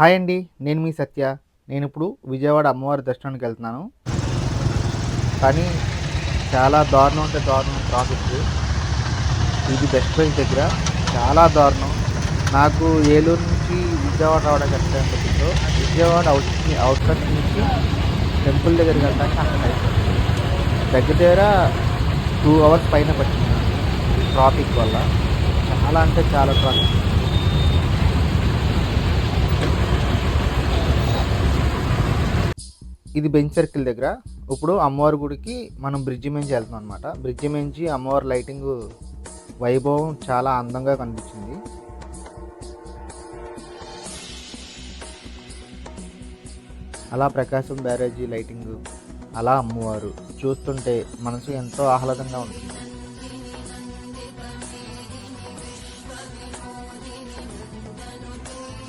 Hi అండి. నేను మీ సత్య. నేనిప్పుడు విజయవాడ అమ్మవారి దర్శనానికి వెళ్తున్నాను. కానీ చాలా దారుణం అంటే దారుణం ట్రాఫిక్. ఇది బెస్ట్ ప్రైస్ దగ్గర చాలా దారుణం. నాకు ఏలూరు నుంచి విజయవాడ రావడానికి ఎంత టైం పట్టిందో, విజయవాడ ఔట్‌కట్స్ నుంచి టెంపుల్ దగ్గరికి వెళ్ళడానికి అంత టైం పట్టింది. దగ్గర దగ్గర 2 అవర్స్ పైన పట్టింది నాకు. ఈ ట్రాఫిక్ వల్ల. చాలా అంటే చాలా ట్రాఫిక్. ఇది బెంచ్ సర్కిల్ దగ్గర. ఇప్పుడు అమ్మవారి గుడికి మనం బ్రిడ్జి మించి వెళ్తున్నాం అనమాట. బ్రిడ్జి మించి అమ్మవారి లైటింగ్ వైభవం చాలా అందంగా కనిపించింది. అలా ప్రకాశం బ్యారేజీ లైటింగ్, అలా అమ్మవారు చూస్తుంటే మనసు ఎంతో ఆహ్లాదంగా ఉంటుంది.